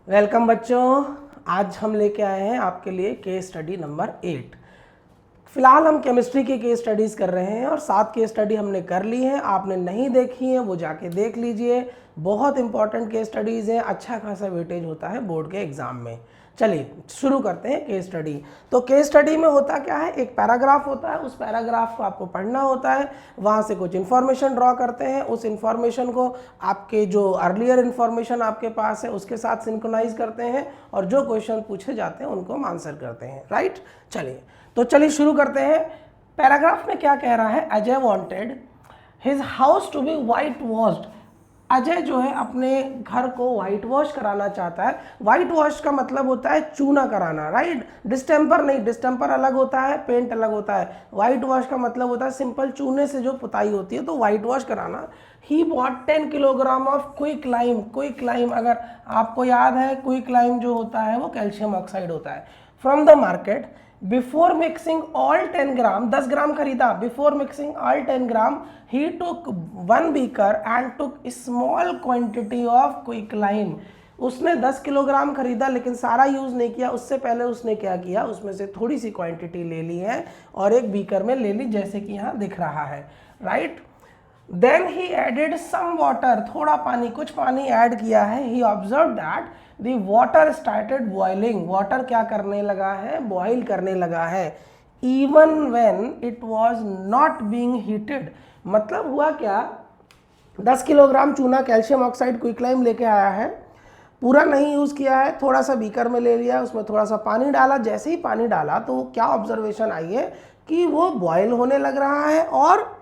Welcome बच्चों। आज हम लेके आए हैं आपके लिए केस स्टडी नंबर 8। फिलहाल हम केमिस्ट्री की केस स्टडीज़ कर रहे हैं और 7 केस स्टडी हमने कर ली हैं। आपने नहीं देखी हैं वो जाके देख लीजिए। बहुत इंपॉर्टेंट केस स्टडीज़ हैं, अच्छा खासा वेटेज होता है बोर्ड के एग्ज़ाम में। चलिए शुरू करते हैं केस स्टडी। तो केस स्टडी में होता क्या है, एक पैराग्राफ होता है, उस पैराग्राफ को आपको पढ़ना होता है, वहाँ से कुछ इन्फॉर्मेशन ड्रॉ करते हैं, उस इन्फॉर्मेशन को आपके जो अर्लियर इन्फॉर्मेशन आपके पास है उसके साथ सिंक्रोनाइज करते हैं और जो क्वेश्चन पूछे जाते हैं उनको हम आंसर करते हैं। राइट, चलिए शुरू करते हैं। पैराग्राफ में क्या कह रहा है, Ajay wanted his house to be whitewashed. Ajay जो है अपने घर को वाइट वॉश कराना चाहता है। वाइट वॉश का मतलब होता है चूना कराना, राइट। डिस्टेम्पर नहीं, डिस्टेम्पर अलग होता है, पेंट अलग होता है। वाइट वॉश का मतलब होता है सिंपल चूने से जो पुताई होती है, तो वाइट वॉश कराना। He bought 10 kilogram of quick lime. Quick lime अगर आपको याद है, क्विक लाइम जो होता है वो कैल्शियम ऑक्साइड होता है। From the market before mixing all 10 ग्राम, 10 ग्राम खरीदा। Before mixing all 10 gram he took 1 beaker and took small quantity of quick lime. उसने 10 किलोग्राम खरीदा लेकिन सारा यूज़ नहीं किया। उससे पहले उसने क्या किया, उसमें से थोड़ी सी क्वांटिटी ले ली है और एक बीकर में ले ली, जैसे कि यहाँ दिख रहा है, right. Then he added some water, थोड़ा पानी, कुछ पानी ऐड किया है। He observe that the water started boiling. Water क्या करने लगा है, बॉइल करने लगा है। Even when it was not being heated. मतलब हुआ क्या, 10 किलोग्राम चूना कैल्शियम ऑक्साइड क्विकलाइम लेके आया है, पूरा नहीं यूज़ किया है, थोड़ा सा बीकर में ले लिया, उसमें थोड़ा सा पानी डाला। जैसे ही पानी डाला तो क्या ऑब्जर्वेशन आई है कि वो बॉयल होने लग रहा है। और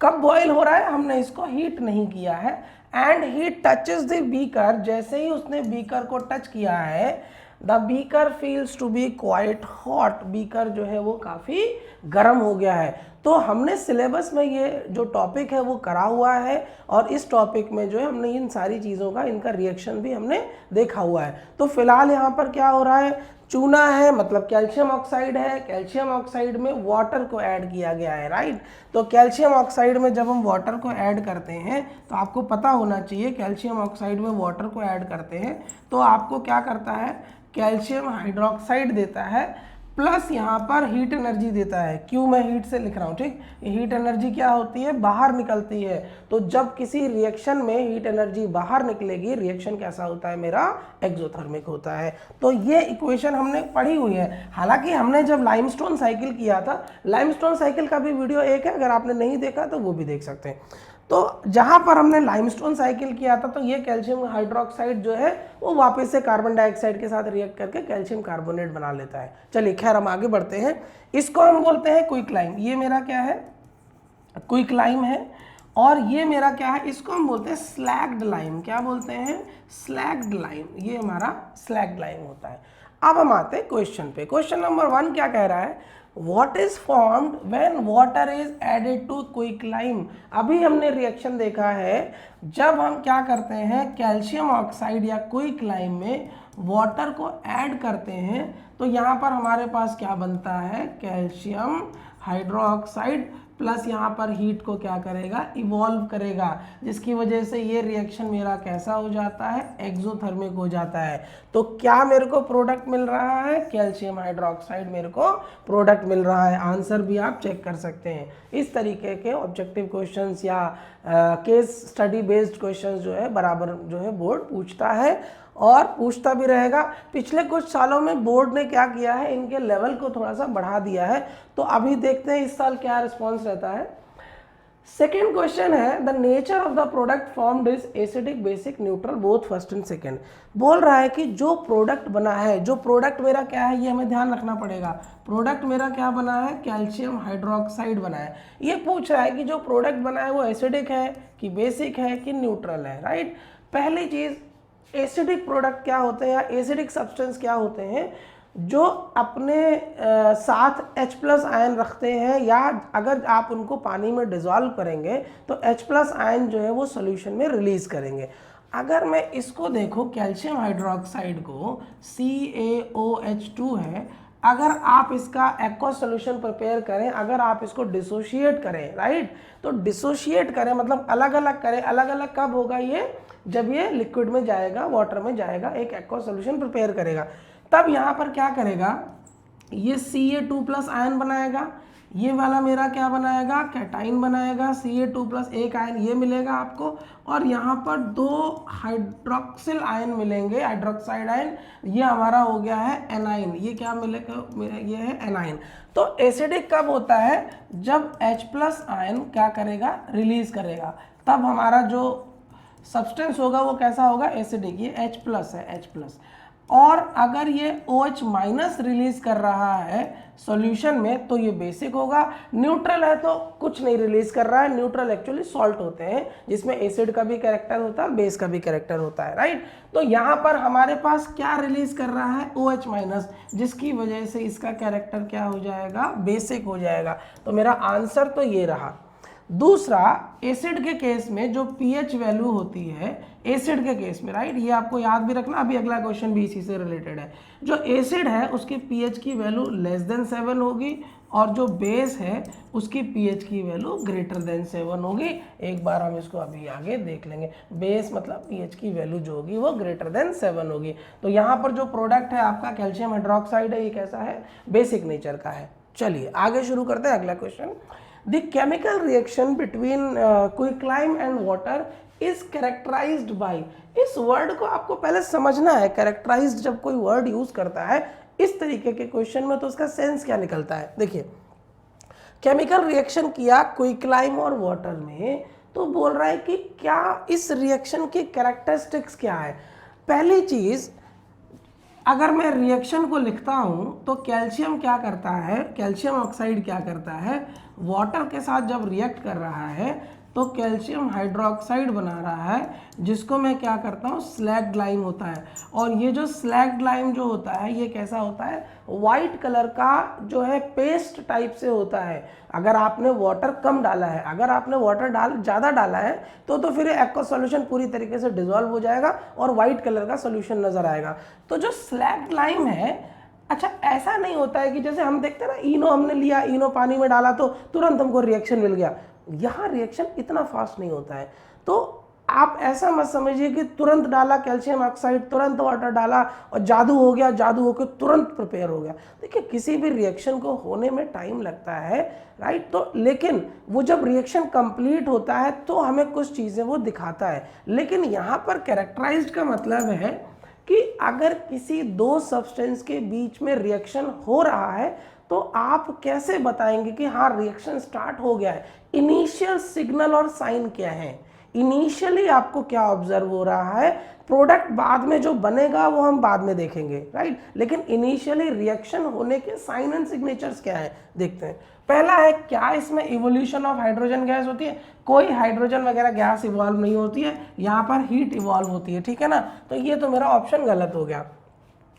कब बॉयल हो रहा है, हमने इसको हीट नहीं किया है। And he touches the beaker, जैसे ही उसने बीकर को टच किया है, the beaker feels to be quite hot. Beaker जो है वो काफ़ी गर्म हो गया है। तो हमने सिलेबस में ये जो टॉपिक है वो करा हुआ है और इस टॉपिक में जो है हमने इन सारी चीज़ों का, इनका रिएक्शन भी हमने देखा हुआ है। तो फिलहाल यहाँ पर क्या हो रहा है, चूना है मतलब कैल्शियम ऑक्साइड है, कैल्शियम ऑक्साइड में वाटर को ऐड किया गया है, राइट। तो कैल्शियम ऑक्साइड में जब हम वाटर को ऐड करते हैं तो आपको पता होना चाहिए, कैल्शियम ऑक्साइड में वाटर को ऐड करते हैं तो आपको क्या करता है, कैल्शियम हाइड्रोक्साइड देता है प्लस यहाँ पर हीट एनर्जी देता है। क्यों मैं हीट से लिख रहा हूँ, ठीक। ये हीट एनर्जी क्या होती है, बाहर निकलती है। तो जब किसी रिएक्शन में हीट एनर्जी बाहर निकलेगी, रिएक्शन कैसा होता है मेरा, एक्सोथर्मिक होता है। तो ये इक्वेशन हमने पढ़ी हुई है। हालांकि हमने जब लाइमस्टोन साइकिल किया था, लाइमस्टोन साइकिल का भी वीडियो एक है, अगर आपने नहीं देखा तो वो भी देख सकते हैं। तो जहाँ पर हमने लाइमस्टोन साइकिल किया था तो ये कैल्शियम हाइड्रोक्साइड जो है वो वापस से कार्बन डाइऑक्साइड के साथ रिएक्ट करके कैल्शियम कार्बोनेट बना लेता है। चलिए खैर हम आगे बढ़ते हैं। इसको हम बोलते हैं क्विकलाइम। ये मेरा क्या है, क्विकलाइम है। और ये मेरा क्या है, इसको हम बोलते हैं स्लैग्ड लाइम। क्या बोलते हैं, स्लैग्ड लाइम। ये हमारा स्लैग्ड लाइम होता है। अब हम आते हैं क्वेश्चन पे। क्वेश्चन नंबर 1 क्या कह रहा है, What is formed when water is added to quicklime। अभी हमने रिएक्शन देखा है, जब हम क्या करते हैं, कैल्शियम ऑक्साइड या क्विकलाइम में वाटर को ऐड करते हैं तो यहाँ पर हमारे पास क्या बनता है, कैल्शियम हाइड्रोक्साइड प्लस यहाँ पर हीट को क्या करेगा, इवॉल्व करेगा, जिसकी वजह से ये रिएक्शन मेरा कैसा हो जाता है, एक्सोथर्मिक हो जाता है। तो क्या मेरे को प्रोडक्ट मिल रहा है, कैल्शियम हाइड्रोक्साइड मेरे को प्रोडक्ट मिल रहा है। आंसर भी आप चेक कर सकते हैं। इस तरीके के ऑब्जेक्टिव क्वेश्चंस या केस स्टडी बेस्ड क्वेश्चंस जो है बराबर जो है बोर्ड पूछता है और पूछता भी रहेगा। पिछले कुछ सालों में बोर्ड ने क्या किया है, इनके लेवल को थोड़ा सा बढ़ा दिया है। तो अभी देखते हैं इस साल क्या रिस्पॉन्स रहता है। सेकेंड क्वेश्चन है, the nature of the product formed is acidic, basic, neutral both first and second. बोल रहा है कि जो प्रोडक्ट बना है, जो प्रोडक्ट मेरा क्या है, ये हमें ध्यान रखना पड़ेगा। प्रोडक्ट मेरा क्या बना है, कैल्शियम हाइड्रोक्साइड बना है। ये पूछ रहा है कि जो प्रोडक्ट बना है वो एसिडिक है कि बेसिक है कि न्यूट्रल है, राइट। पहली चीज, एसिडिक प्रोडक्ट क्या होते हैं या एसिडिक सब्सटेंस क्या होते हैं, जो अपने साथ H+ आयन रखते हैं, या अगर आप उनको पानी में डिज़ोल्व करेंगे तो H+ आयन जो है वो सॉल्यूशन में रिलीज करेंगे। अगर मैं इसको देखो, कैल्शियम हाइड्रोक्साइड को CaOH2 है, अगर आप इसका एक्वस सोल्यूशन प्रिपेयर करें, अगर आप इसको डिसोशिएट करें, राइट, तो डिसोशिएट करें मतलब अलग अलग करें, अलग अलग कब होगा ये, जब ये लिक्विड में जाएगा, वाटर में जाएगा, एक एक्वस सोल्यूशन प्रिपेयर करेगा, तब यहाँ पर क्या करेगा, ये Ca2+ आयन बनाएगा, ये वाला मेरा क्या बनाएगा, कैटाइन बनाएगा, Ca2+ एक आयन ये मिलेगा आपको, और यहाँ पर 2 हाइड्रोक्सिल आयन मिलेंगे, हाइड्रोक्साइड आयन, ये हमारा हो गया है एनाइन, ये क्या मिलेगा, ये है एनाइन। तो एसिडिक कब होता है, जब H+ आयन क्या करेगा, रिलीज करेगा, तब हमारा जो सब्सटेंस होगा वो कैसा होगा, एसिडिक, ये H+ है, H+। और अगर ये OH- रिलीज कर रहा है सॉल्यूशन में तो ये बेसिक होगा, न्यूट्रल है तो कुछ नहीं रिलीज कर रहा है, न्यूट्रल एक्चुअली सॉल्ट होते हैं जिसमें एसिड का भी कैरेक्टर होता है और बेस का भी कैरेक्टर होता है, राइट। तो यहाँ पर हमारे पास क्या रिलीज कर रहा है, OH-, जिसकी वजह से इसका कैरेक्टर क्या हो जाएगा, बेसिक हो जाएगा। तो मेरा आंसर तो ये रहा। दूसरा, एसिड के केस में जो pH वैल्यू होती है, एसिड के केस में, राइट, ये आपको याद भी रखना, अभी अगला क्वेश्चन भी इसी से रिलेटेड है। जो एसिड है उसकी pH की वैल्यू <7 होगी और जो बेस है उसकी pH की वैल्यू <7 होगी। एक बार हम इसको अभी आगे देख लेंगे, बेस मतलब pH की वैल्यू जो होगी वो <7 होगी। तो यहाँ पर जो प्रोडक्ट है आपका कैल्शियम हाइड्रोक्साइड है, ये कैसा है, बेसिक नेचर का है। चलिए आगे शुरू करते हैं अगला question. The chemical reaction between quicklime and water is characterized by, इस वर्ड को आपको पहले समझना है, कैरेक्टराइज्ड जब कोई वर्ड यूज करता है इस तरीके के क्वेश्चन में तो उसका सेंस क्या निकलता है। देखिए, केमिकल रिएक्शन किया क्विकलाइम और वाटर में, तो बोल रहा है कि क्या इस रिएक्शन की कैरेक्टरिस्टिक्स क्या है। पहली चीज, अगर मैं रिएक्शन को लिखता हूं तो कैल्शियम क्या करता है, कैल्शियम ऑक्साइड क्या करता है, वाटर के साथ जब रिएक्ट कर रहा है तो कैल्शियम हाइड्रोक्साइड बना रहा है, जिसको मैं क्या करता हूँ, स्लैग्ड लाइम होता है। और ये जो स्लैग्ड लाइम जो होता है ये कैसा होता है, वाइट कलर का जो है, पेस्ट टाइप से होता है। अगर आपने वाटर कम डाला है, अगर आपने वाटर ज़्यादा डाला है तो फिर एक्वा सॉल्यूशन पूरी तरीके से डिजोल्व हो जाएगा और वाइट कलर का सॉल्यूशन नजर आएगा। तो जो स्लैग्ड लाइम है, अच्छा ऐसा नहीं होता है कि जैसे हम देखते हैं ना, इनो हमने लिया, इनो पानी में डाला तो तुरंत हमको रिएक्शन मिल गया, यहाँ रिएक्शन इतना फास्ट नहीं होता है। तो आप ऐसा मत समझिए कि तुरंत डाला कैल्शियम ऑक्साइड, तुरंत वाटर डाला और जादू हो गया, जादू होकर तुरंत प्रिपेयर हो गया। देखिए, किसी भी रिएक्शन को होने में टाइम लगता है, राइट। तो लेकिन वो जब रिएक्शन कंप्लीट होता है तो हमें कुछ चीज़ें वो दिखाता है। लेकिन यहाँ पर कैरेक्टराइज्ड का मतलब है कि अगर किसी दो सब्सटेंस के बीच में रिएक्शन हो रहा है तो आप कैसे बताएंगे कि हाँ रिएक्शन स्टार्ट हो गया है। इनिशियल सिग्नल और साइन क्या है, इनिशियली आपको क्या ऑब्जर्व हो रहा है, प्रोडक्ट बाद में जो बनेगा वो हम बाद में देखेंगे, राइट। लेकिन इनिशियली रिएक्शन होने के साइन एंड सिग्नेचर्स क्या है देखते हैं। पहला है, क्या इसमें इवोल्यूशन ऑफ हाइड्रोजन गैस होती है, कोई हाइड्रोजन वगैरह गैस इवॉल्व नहीं होती है, यहाँ पर हीट इवॉल्व होती है, ठीक है ना। तो ये तो मेरा ऑप्शन गलत हो गया।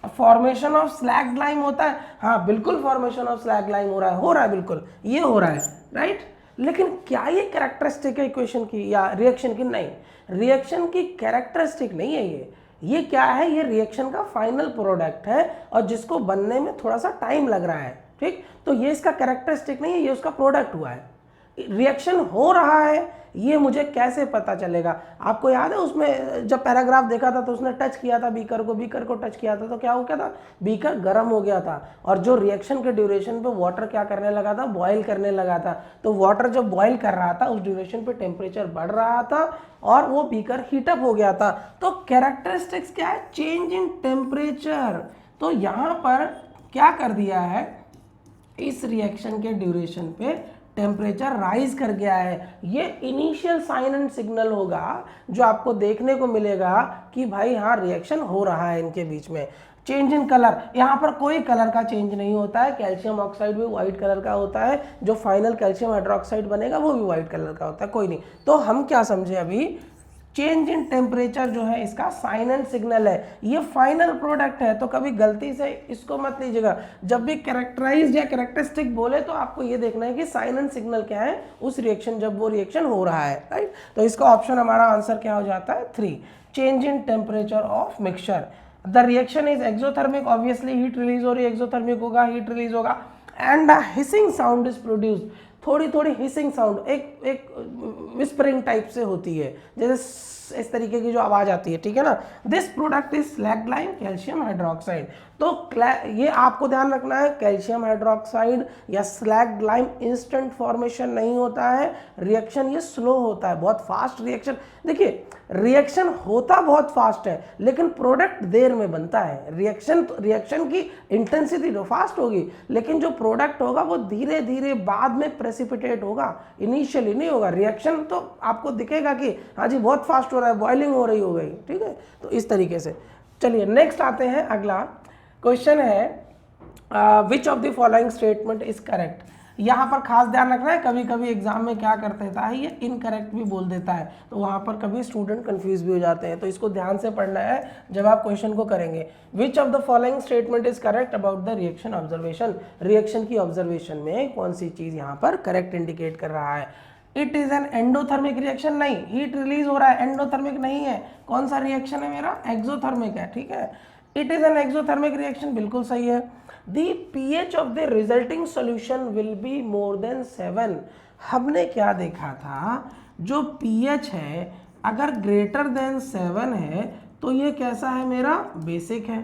फॉर्मेशन ऑफ स्लैग्ड लाइम होता है, हाँ बिल्कुल फॉर्मेशन ऑफ स्लैग्ड लाइम हो रहा है, बिल्कुल ये हो रहा है, राइट। लेकिन क्या ये कैरेक्टरिस्टिक है इक्वेशन की या रिएक्शन की, नहीं, रिएक्शन की कैरेक्टरिस्टिक नहीं है ये क्या है, ये रिएक्शन का फाइनल प्रोडक्ट है और जिसको बनने में थोड़ा सा टाइम लग रहा है, ठीक। तो ये इसका कैरेक्टरिस्टिक नहीं है, ये उसका प्रोडक्ट हुआ है। रिएक्शन हो रहा है ये मुझे कैसे पता चलेगा। आपको याद है उसमें जब पैराग्राफ देखा था तो उसने टच किया था बीकर को टच किया था तो क्या हो गया था, बीकर गर्म हो गया था और जो रिएक्शन के ड्यूरेशन पे वाटर क्या करने लगा था, बॉयल करने लगा था। तो वाटर जब बॉयल कर रहा था उस ड्यूरेशन पे टेम्परेचर बढ़ रहा था और वो बीकर हीटअप हो गया था। तो कैरेक्टरिस्टिक्स क्या है, चेंज इन टेम्परेचर। तो यहाँ पर क्या कर दिया है, इस रिएक्शन के ड्यूरेशन पे टेम्परेचर राइज कर गया है। ये इनिशियल साइन एंड सिग्नल होगा जो आपको देखने को मिलेगा कि भाई हाँ रिएक्शन हो रहा है इनके बीच में। चेंज इन कलर, यहाँ पर कोई कलर का चेंज नहीं होता है, कैल्शियम ऑक्साइड भी व्हाइट कलर का होता है, जो फाइनल कैल्शियम हाइड्रोक्साइड बनेगा वो भी व्हाइट कलर का होता है, कोई नहीं। तो हम क्या समझे अभी, चेंज इन टेम्परेचर जो है इसका साइन एंड सिग्नल है, ये फाइनल प्रोडक्ट है। तो कभी गलती से इसको मत लीजिएगा, जब भी कैरेक्टराइज या कैरेक्टरिस्टिक बोले तो आपको ये देखना है कि साइन एंड सिग्नल क्या है उस रिएक्शन, जब वो रिएक्शन हो रहा है, राइट। तो इसका ऑप्शन हमारा आंसर क्या हो जाता है 3, change in temperature of mixture. The reaction is exothermic, obviously heat release हो रही है, एक्सोथर्मिक होगा, हीट रिलीज होगा, and hissing sound is produced, थोड़ी थोड़ी हिसिंग साउंड, एक विस्परिंग टाइप से होती है, जैसे इस तरीके की जो आवाज आती है, ठीक है ना। This product is slag lime calcium hydroxide. तो ये आपको ध्यान रखना है, कैल्शियम हाइड्रोक्साइड या स्लैग लाइम इंस्टेंट फॉर्मेशन नहीं होता है, रिएक्शन ये स्लो होता है, बहुत फास्ट रिएक्शन। देखिए रिएक्शन होता बहुत फास्ट है लेकिन प्रोडक्ट देर में बनता है। रिएक्शन की इंटेंसिटी तो फास्ट होगी लेकिन जो प्रोडक्ट होगा वो धीरे धीरे बाद में प्रेसिपिटेट होगा, इनिशियली नहीं होगा। रिएक्शन तो आपको दिखेगा कि हाँ जी बहुत फास्ट हो रहा है, बॉइलिंग हो रही हो गई, ठीक है। तो इस तरीके से चलिए नेक्स्ट आते हैं। अगला क्वेश्चन है which of the following statement is correct. यहाँ पर खास ध्यान रखना है, कभी कभी एग्जाम में क्या कर देता है, ये इनकरेक्ट भी बोल देता है, तो वहाँ पर कभी स्टूडेंट कंफ्यूज भी हो जाते हैं, तो इसको ध्यान से पढ़ना है जब आप क्वेश्चन को करेंगे। Which of the following statement is correct about the reaction observation. Reaction की ऑब्जर्वेशन में कौन सी चीज़ यहाँ पर करेक्ट इंडिकेट कर रहा है। It is an endothermic reaction, नहीं, हीट रिलीज हो रहा है, एंडोथर्मिक नहीं है। कौन सा रिएक्शन है मेरा, एक्सोथर्मिक है, ठीक है। It is an exothermic reaction, बिल्कुल सही है। The pH of the resulting solution will be more than 7। हमने क्या देखा था, जो pH है अगर ग्रेटर देन 7 है तो ये कैसा है मेरा, बेसिक है।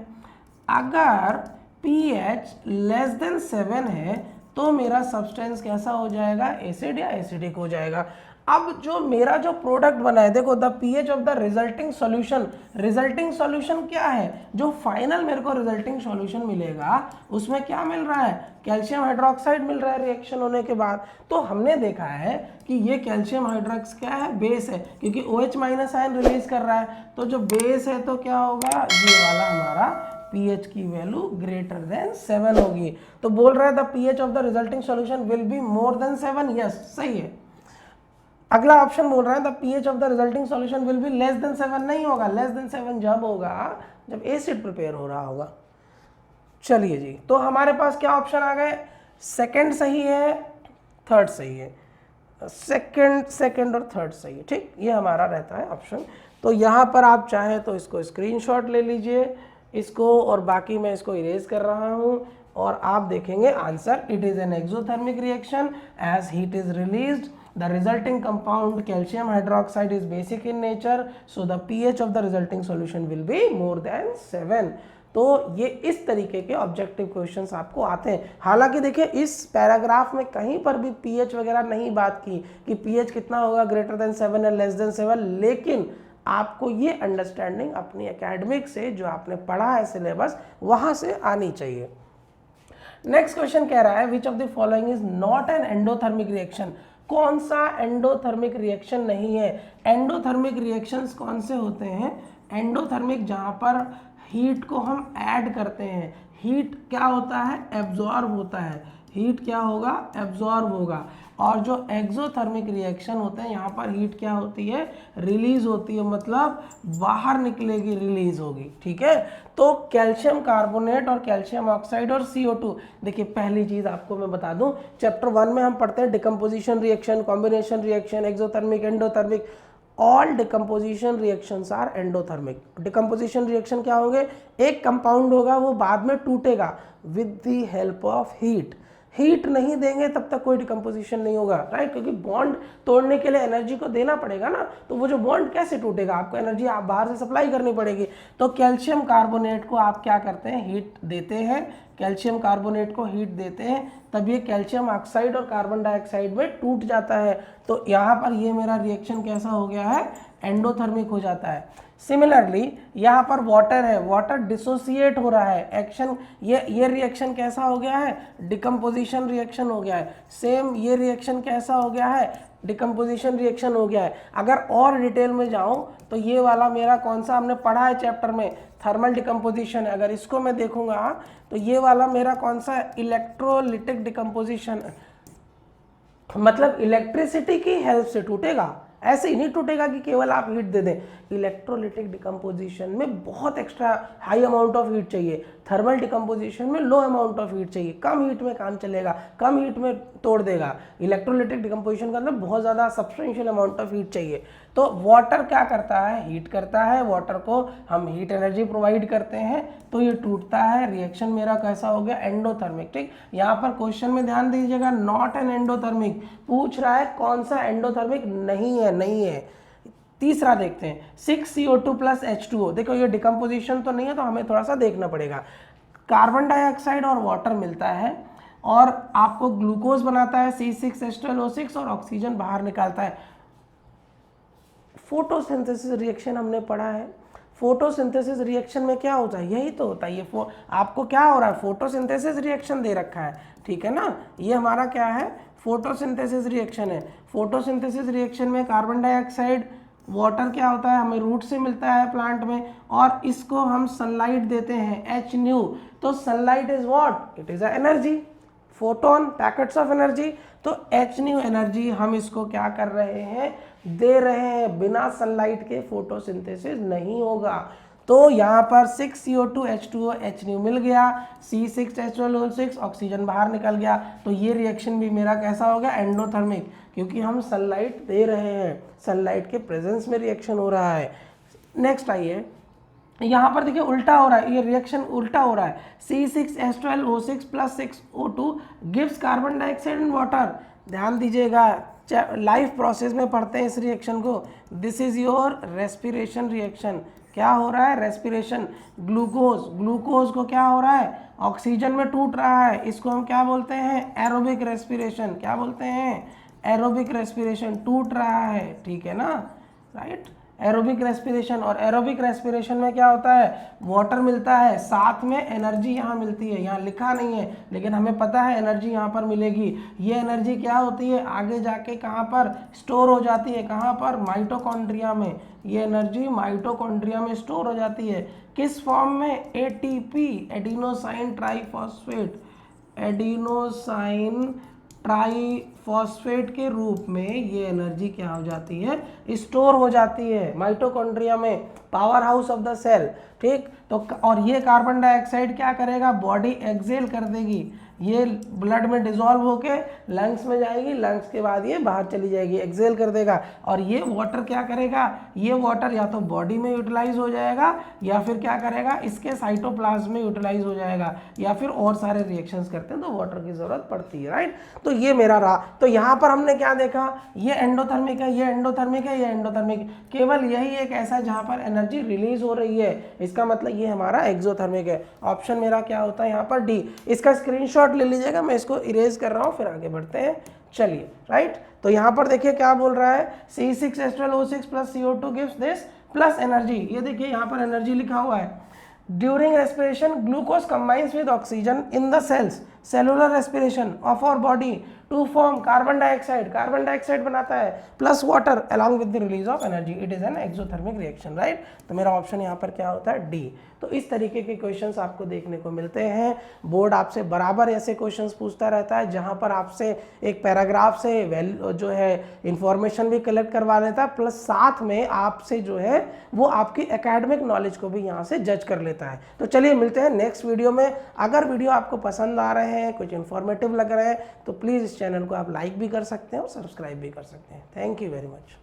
अगर pH लेस देन 7 है तो मेरा सब्सटेंस कैसा हो जाएगा, एसिड या एसिडिक हो जाएगा। अब जो मेरा जो प्रोडक्ट बना है, देखो the pH of the resulting solution, resulting solution क्या है, जो फाइनल मेरे को रिजल्टिंग सॉल्यूशन मिलेगा उसमें क्या मिल रहा है, कैल्शियम हाइड्रोक्साइड मिल रहा है रिएक्शन होने के बाद। तो हमने देखा है कि ये कैल्शियम हाइड्रोक्स क्या है, बेस है, क्योंकि OH माइनस आयन रिलीज कर रहा है, तो जो बेस है तो क्या होगा, ये वाला हमारा pH की वैल्यू ग्रेटर देन 7 होगी। तो बोल रहा है the pH of the resulting solution will be more than 7, yes सही है। अगला ऑप्शन बोल रहा है the pH of the resulting solution will be less than 7, नहीं होगा, लेस देन 7 जब होगा जब एसिड प्रिपेयर हो रहा होगा। चलिए जी, तो हमारे पास क्या ऑप्शन आ गए, सेकंड सही है, थर्ड सही है, सेकंड और थर्ड सही है, ठीक, ये हमारा रहता है ऑप्शन। तो यहाँ पर आप चाहे तो इसको स्क्रीनशॉट ले लीजिए इसको, और बाकी मैं इसको इरेज कर रहा हूँ और आप देखेंगे answer. It is an exothermic reaction as heat is released, the resulting compound calcium hydroxide is basic in nature, so the pH of the resulting solution will be more than 7। तो ये इस तरीके के ऑब्जेक्टिव क्वेश्चंस आपको आते हैं। हालांकि देखिए इस पैराग्राफ में कहीं पर भी पीएच वगैरह नहीं बात की कि पीएच कितना होगा, ग्रेटर देन 7 या लेस देन 7, लेकिन आपको ये अंडरस्टैंडिंग अपनी एकेडमिक से जो आपने पढ़ा है सिलेबस वहाँ से आनी चाहिए। नेक्स्ट क्वेश्चन कह रहा है which of the following is not an endothermic reaction. कौन सा एंडोथर्मिक रिएक्शन नहीं है। एंडोथर्मिक रिएक्शंस कौन से होते हैं, एंडोथर्मिक जहाँ पर हीट को हम ऐड करते हैं, हीट क्या होता है, एब्जॉर्ब होता है, हीट क्या होगा, एब्जॉर्ब होगा। और जो एक्सोथर्मिक रिएक्शन होते हैं यहाँ पर हीट क्या होती है, रिलीज होती है, मतलब बाहर निकलेगी, रिलीज होगी, ठीक है। तो कैल्शियम कार्बोनेट और कैल्शियम ऑक्साइड और CO2, देखिए पहली चीज आपको मैं बता दूं, चैप्टर 1 में हम पढ़ते हैं decomposition reaction, combination reaction, exothermic, endothermic. All decomposition reactions are endothermic. Decomposition reaction क्या होंगे, एक कंपाउंड होगा वो बाद में टूटेगा with the help of heat. Heat नहीं देंगे तब तक कोई डिकम्पोजिशन नहीं होगा, राइट, क्योंकि बॉन्ड तोड़ने के लिए एनर्जी को देना पड़ेगा ना, तो वो जो बॉन्ड कैसे टूटेगा, आपको एनर्जी आप बाहर से सप्लाई करनी पड़ेगी। तो कैल्शियम कार्बोनेट को आप क्या करते हैं, हीट देते हैं, कैल्शियम कार्बोनेट को हीट देते हैं, तब ये कैल्शियम ऑक्साइड और कार्बन डाइऑक्साइड में टूट जाता है। तो यहाँ पर ये मेरा रिएक्शन कैसा हो गया है, एंडोथर्मिक हो जाता है। सिमिलरली यहाँ पर वाटर है, वाटर डिसोसिएट हो रहा है, एक्शन ये रिएक्शन कैसा हो गया है, डिकम्पोजिशन रिएक्शन हो गया है। सेम ये रिएक्शन कैसा हो गया है, डिकम्पोजिशन रिएक्शन हो गया है। अगर और डिटेल में जाऊं तो ये वाला मेरा कौन सा हमने पढ़ा है चैप्टर में, थर्मल डिकम्पोजिशन है। अगर इसको मैं देखूंगा तो ये वाला मेरा कौन सा, इलेक्ट्रोलिटिक डिकम्पोजिशन, मतलब इलेक्ट्रिसिटी की हेल्प से टूटेगा, ऐसे ही नहीं टूटेगा कि केवल आप हीट दे दें। इलेक्ट्रोलिटिक डिकम्पोजिशन में बहुत extra high amount of heat चाहिए, थर्मल डिकम्पोजिशन में लो अमाउंट ऑफ हीट चाहिए, कम हीट में काम चलेगा, कम हीट में तोड़ देगा। इलेक्ट्रोलिटिक डिकम्पोजिशन के अंदर बहुत ज़्यादा सब्सटेंशियल अमाउंट ऑफ हीट चाहिए। तो वाटर क्या करता है, हीट करता है, वाटर को हम हीट एनर्जी प्रोवाइड करते हैं तो ये टूटता है। रिएक्शन मेरा कैसा हो गया, एंडोथर्मिक। ठीक, यहाँ पर क्वेश्चन में ध्यान दीजिएगा, नॉट एन एंडोथर्मिक पूछ रहा है, कौन सा एंडोथर्मिक नहीं है, नहीं है। तीसरा देखते हैं 6CO2 प्लस H2O। देखो ये डिकम्पोजिशन तो नहीं है तो हमें थोड़ा सा देखना पड़ेगा। कार्बन डाइऑक्साइड और वाटर मिलता है और आपको ग्लूकोज बनाता है C6H12O6 और ऑक्सीजन बाहर निकालता है। फोटोसिंथेसिस रिएक्शन हमने पढ़ा है। फोटोसिंथेसिस रिएक्शन में क्या होता है, यही तो होता है। ये आपको क्या हो रहा है, फोटोसिंथेसिस रिएक्शन दे रखा है, ठीक है ना। ये हमारा क्या है, फोटोसिंथेसिस रिएक्शन है। फोटोसिंथेसिस रिएक्शन में कार्बन डाइऑक्साइड, वाटर क्या होता है, हमें रूट से मिलता है प्लांट में, और इसको हम सनलाइट देते हैं H न्यू। तो sunlight is what, it is a energy, photon, packets of energy. तो H न्यू एनर्जी हम इसको क्या कर रहे हैं, दे रहे हैं। बिना सनलाइट के फोटोसिंथेसिस नहीं होगा। तो यहाँ पर 6CO2 H2O H न्यू मिल गया, C6H12O6 ऑक्सीजन बाहर निकल गया। तो ये रिएक्शन भी मेरा कैसा हो गया, एंडोथर्मिक, क्योंकि हम सनलाइट दे रहे हैं, सनलाइट के प्रेजेंस में रिएक्शन हो रहा है। नेक्स्ट आइए, यहाँ पर देखिए उल्टा हो रहा है, ये रिएक्शन उल्टा हो रहा है। C6H12O6 plus 6O2 gives carbon dioxide and water. ध्यान दीजिएगा, लाइफ प्रोसेस में पढ़ते हैं इस रिएक्शन को। This is your respiration reaction. क्या हो रहा है, रेस्पिरेशन। ग्लूकोज, ग्लूकोज को क्या हो रहा है, ऑक्सीजन में टूट रहा है, इसको हम क्या बोलते हैं, एरोबिक रेस्पिरेशन। क्या बोलते हैं, एरोबिक रेस्पिरेशन, टूट रहा है, ठीक है ना, राइट। एरोबिक रेस्पिरेशन, और एरोबिक रेस्पिरेशन में क्या होता है, वाटर मिलता है, साथ में एनर्जी यहाँ मिलती है। यहाँ लिखा नहीं है लेकिन हमें पता है एनर्जी यहाँ पर मिलेगी। ये एनर्जी क्या होती है, आगे जाके कहाँ पर स्टोर हो जाती है, कहाँ पर, माइटोकॉन्ड्रिया में। ये एनर्जी माइटोकॉन्ड्रिया में स्टोर हो जाती है, किस फॉर्म में, ATP, adenosine triphosphate, adenosine triphosphate के रूप में ये एनर्जी क्या हो जाती है, स्टोर हो जाती है माइटोकॉन्ड्रिया में, powerhouse of the cell. ठीक, तो और ये कार्बन डाइऑक्साइड क्या करेगा, बॉडी एक्सेल कर देगी, ये ब्लड में डिसॉल्व होके लंग्स में जाएगी, लंग्स के बाद ये बाहर चली जाएगी, एक्सेल कर देगा। और ये वाटर क्या करेगा, ये वाटर या तो बॉडी में यूटिलाइज हो जाएगा या फिर क्या करेगा, इसके साइटोप्लाज्म में यूटिलाइज हो जाएगा, या फिर और सारे रिएक्शंस करते हैं तो वाटर की जरूरत पड़ती है, राइट। तो ये मेरा रहा। तो यहाँ पर हमने क्या देखा, ये एंडोथर्मिक है, ये एंडोथर्मिक है, ये एंडोथर्मिक। केवल यही एक ऐसा जहाँ पर एनर्जी रिलीज हो रही है, इसका मतलब ये हमारा एक्सोथर्मिक है। ऑप्शन मेरा क्या होता है यहाँ पर, डी। इसका स्क्रीनशॉट ले लीजिएगा, मैं इसको इरेज कर रहा हूँ, फिर आगे बढ़ते हैं। चलिए, राइट। तो यहाँ पर देखिए क्या बोल रहा है, C6H12O6 plus CO2 gives this plus energy. ये देखिए यहाँ पर एनर्जी लिखा हुआ है। During respiration glucose combines with oxygen in the cells, cellular respiration of our body to form carbon dioxide, carbon dioxide बनाता है, plus water along with the release of energy. It is an exothermic reaction, right. तो मेरा option यहाँ पर क्या होता है, D. तो इस तरीके के क्वेश्चंस आपको देखने को मिलते हैं। बोर्ड आपसे बराबर ऐसे क्वेश्चंस पूछता रहता है जहाँ पर आपसे एक पैराग्राफ से वैल्यू जो है इंफॉर्मेशन भी कलेक्ट करवा लेता है, प्लस साथ में आपसे जो है वो आपकी एकेडमिक नॉलेज को भी यहाँ से जज कर लेता है। तो चलिए मिलते हैं नेक्स्ट वीडियो में। अगर वीडियो आपको पसंद आ रहे हैं, कुछ इन्फॉर्मेटिव लग रहे हैं, तो प्लीज़ इस चैनल को आप लाइक भी कर सकते हैं और सब्सक्राइब भी कर सकते हैं। Thank you very much.